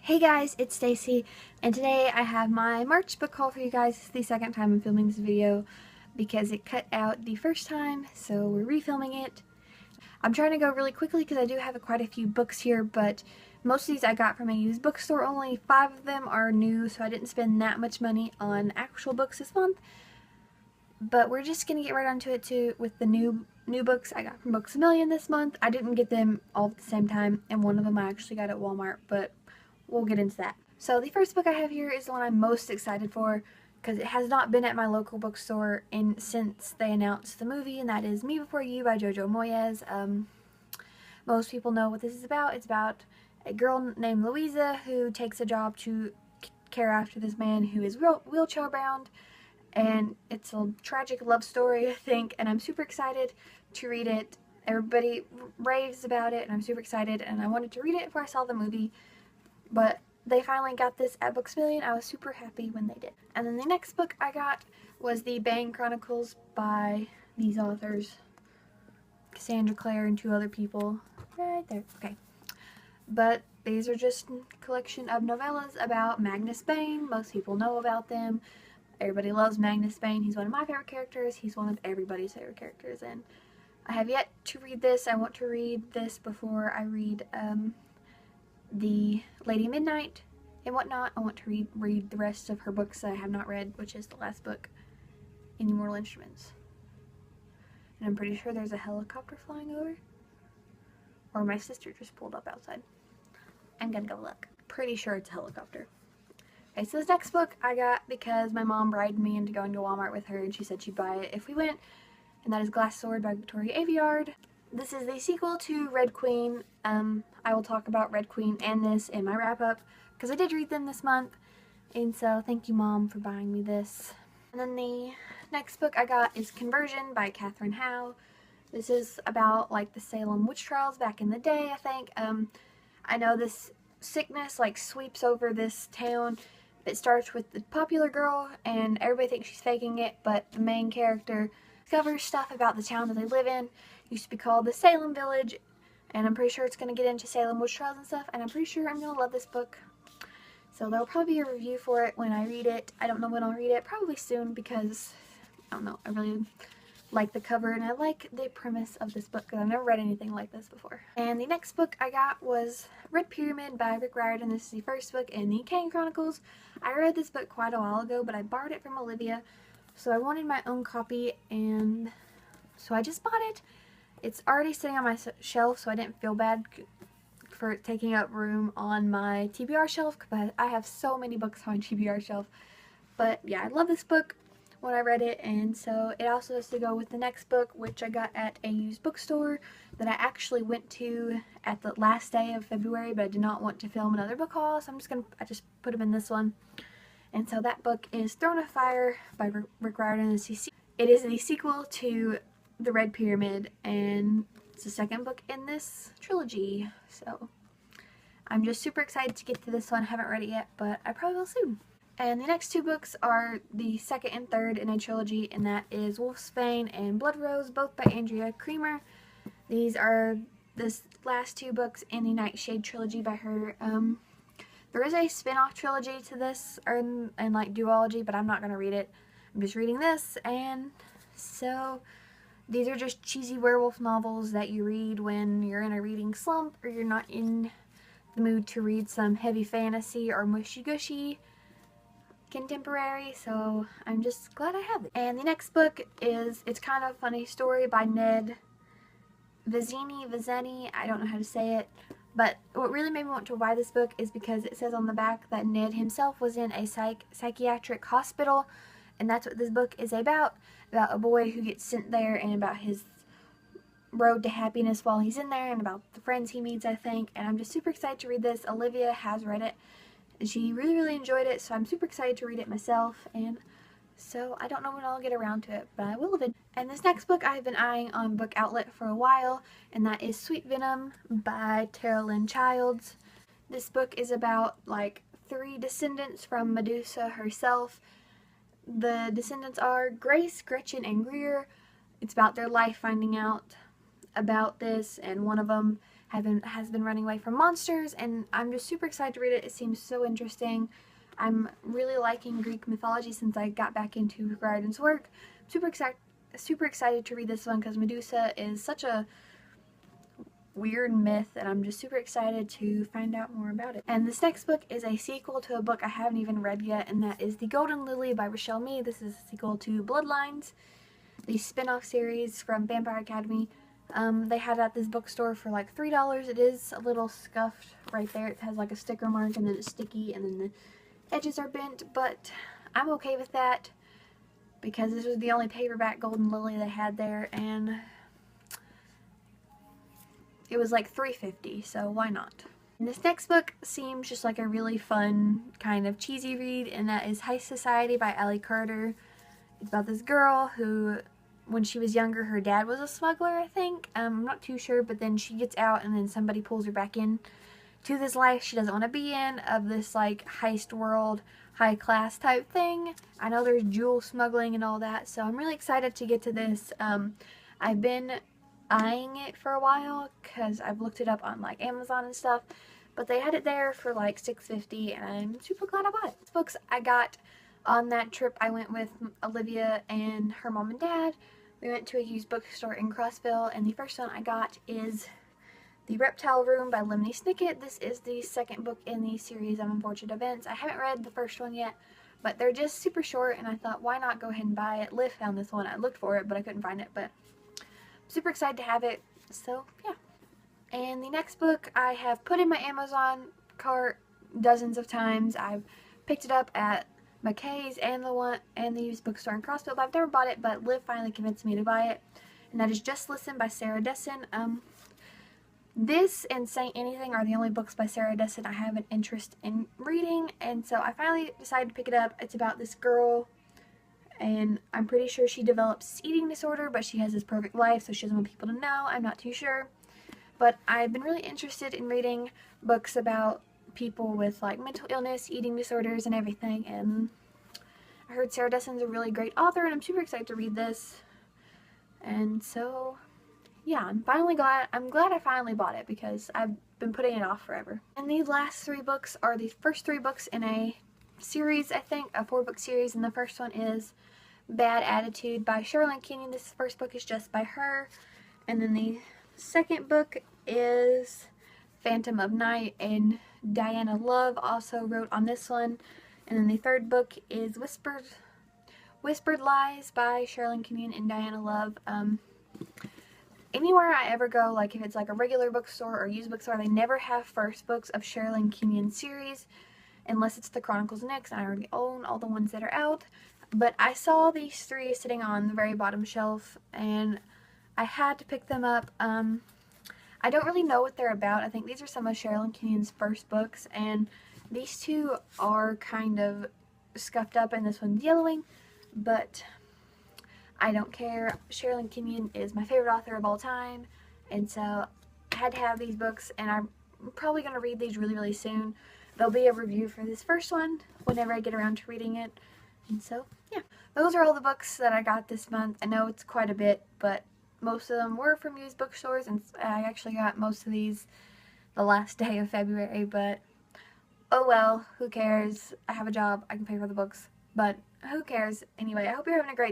Hey guys, it's Stacy, and today I have my March book haul for you guys. This is the second time I'm filming this video because it cut out the first time, so we're refilming it. I'm trying to go really quickly because I do have quite a few books here, but most of these I got from a used bookstore. Only 5 of them are new, so I didn't spend that much money on actual books this month. But we're just going to get right onto it too with the new books I got from Books A Million this month. I didn't get them all at the same time, and one of them I actually got at Walmart, but we'll get into that. So the first book I have here is the one I'm most excited for because it has not been at my local bookstore since they announced the movie, and that is Me Before You by Jojo Moyes. Most people know what this is about. It's about a girl named Louisa who takes a job to care after this man who is wheelchair bound, and it's a tragic love story, I think, and I'm super excited to read it. Everybody raves about it, and I'm super excited, and I wanted to read it before I saw the movie, but they finally got this at Books A Million. I was super happy when they did. And then the next book I got was the Bang Chronicles by these authors, Cassandra Clare and 2 other people. Right there. Okay. But these are just a collection of novellas about Magnus Bane. Most people know about them. Everybody loves Magnus Bane. He's one of my favorite characters. He's one of everybody's favorite characters. And I have yet to read this. I want to read this before I read the Lady Midnight and whatnot. I want to read the rest of her books that I have not read, which is the last book, Any Mortal Instruments. And I'm pretty sure there's a helicopter flying over. Or my sister just pulled up outside. I'm gonna go look. Pretty sure it's a helicopter. Okay, so this next book I got because my mom bribed me into going to Walmart with her, and she said she'd buy it if we went, and that is Glass Sword by Victoria Aveyard. This is the sequel to Red Queen. I will talk about Red Queen and this in my wrap-up because I did read them this month, and so thank you, Mom, for buying me this. And then the next book I got is Conversion by Catherine Howe. This is about like the Salem witch trials back in the day, I think. I know this sickness like sweeps over this town. It starts with the popular girl, and everybody thinks she's faking it, but the main character discovers stuff about the town that they live in. It used to be called the Salem Village, and I'm pretty sure it's going to get into Salem witch trials and stuff, and I'm pretty sure I'm going to love this book. So there'll probably be a review for it when I read it. I don't know when I'll read it, probably soon, because, I don't know, I really like the cover, and I like the premise of this book, because I've never read anything like this before. And the next book I got was Red Pyramid by Rick Riordan. This is the first book in the Kane Chronicles. I read this book quite a while ago, but I borrowed it from Olivia, so I wanted my own copy, and so I just bought it. It's already sitting on my shelf, so I didn't feel bad for it taking up room on my TBR shelf, because I have so many books on my TBR shelf. But yeah, I love this book when I read it, and so it also has to go with the next book, which I got at a used bookstore that I actually went to at the last day of February, but I did not want to film another book haul, so I just put them in this one. And so that book is Throne of Fire by Rick Riordan. It is the sequel to The Red Pyramid, and it's the second book in this trilogy, so I'm just super excited to get to this one. I haven't read it yet, but I probably will soon. And the next 2 books are the second and third in a trilogy, and that is Wolfsbane and Blood Rose, both by Andrea Cremer. These are the last 2 books in the Nightshade trilogy by her. There is a spin-off trilogy to this, and like duology, but I'm not going to read it. I'm just reading this, and so these are just cheesy werewolf novels that you read when you're in a reading slump or you're not in the mood to read some heavy fantasy or mushy-gushy contemporary, so I'm just glad I have it. And the next book is It's Kind of a Funny Story by Ned Vizzini, I don't know how to say it, but what really made me want to buy this book is because it says on the back that Ned himself was in a psychiatric hospital, and that's what this book is about a boy who gets sent there and about his road to happiness while he's in there and about the friends he meets, I think, and I'm just super excited to read this. Olivia has read it, and she really enjoyed it, so I'm super excited to read it myself, and so I don't know when I'll get around to it, but I will eventually. And this next book I've been eyeing on Book Outlet for a while, and that is Sweet Venom by Tara Lynn Childs. This book is about like 3 descendants from Medusa herself. The descendants are Grace, Gretchen, and Greer. It's about their life finding out about this, and one of them has been running away from monsters, and I'm just super excited to read it. It seems so interesting. I'm really liking Greek mythology since I got back into Riordan's work. Super excited to read this one because Medusa is such a weird myth, and I'm just super excited to find out more about it. And this next book is a sequel to a book I haven't even read yet, and that is The Golden Lily by Rochelle Mead. This is a sequel to Bloodlines, the spin-off series from Vampire Academy. They had it at this bookstore for like $3. It is a little scuffed right there. It has like a sticker mark, and then it's sticky, and then the edges are bent, but I'm okay with that because this was the only paperback Golden Lily they had there, and it was like $3.50, so why not? And this next book seems just like a really fun, kind of cheesy read, and that is High Society by Ally Carter. It's about this girl who, when she was younger, her dad was a smuggler, I think. I'm not too sure, but then she gets out and then somebody pulls her back in to this life she doesn't want to be in, of this like heist world, high class type thing. I know there's jewel smuggling and all that, so I'm really excited to get to this. I've been eyeing it for a while because I've looked it up on like Amazon and stuff, but they had it there for like $6.50, and I'm super glad I bought it. These books I got on that trip I went with Olivia and her mom and dad. We went to a used bookstore in Crossville, and the first one I got is The Reptile Room by Lemony Snicket. This is the second book in the series of Unfortunate Events. I haven't read the first one yet, but they're just super short, and I thought, why not go ahead and buy it? Liv found this one. I looked for it, but I couldn't find it, but super excited to have it, so yeah. And the next book I have put in my Amazon cart dozens of times. I've picked it up at McKay's and the used bookstore in Crossville, but I've never bought it, but Liv finally convinced me to buy it, and that is Just Listen by Sarah Dessen. This and Saint Anything are the only books by Sarah Dessen I have an interest in reading, and so I finally decided to pick it up. It's about this girl, and I'm pretty sure she develops eating disorder, but she has this perfect life, so she doesn't want people to know. I'm not too sure. But I've been really interested in reading books about people with like mental illness, eating disorders, and everything, and I heard Sarah Dessen's a really great author, and I'm super excited to read this. And so yeah, I'm glad I finally bought it because I've been putting it off forever. And the last three books are the first three books in a series, I think, a 4-book series, and the first one is Bad Attitude by Cheryl Kenyon. This first book is just by her, and then the second book is Phantom of Night, and Diana Love also wrote on this one, and then the third book is Whispered Lies by Cheryl Kenyon and Diana Love. Anywhere I ever go, like if it's like a regular bookstore or used bookstore, they never have first books of Cheryl Kenyon series unless it's the Chronicles Nyx, and I already own all the ones that are out. But I saw these three sitting on the very bottom shelf, and I had to pick them up. I don't really know what they're about. I think these are some of Cheryl Kenyon's first books, and these two are kind of scuffed up, and this one's yellowing, but I don't care. Cheryl Kenyon is my favorite author of all time, and so I had to have these books, and I'm probably going to read these really, really soon. There'll be a review for this first one whenever I get around to reading it. And so, yeah. Those are all the books that I got this month. I know it's quite a bit, but most of them were from used bookstores, and I actually got most of these the last day of February, but oh well, who cares? I have a job, I can pay for the books, but who cares? Anyway, I hope you're having a great day.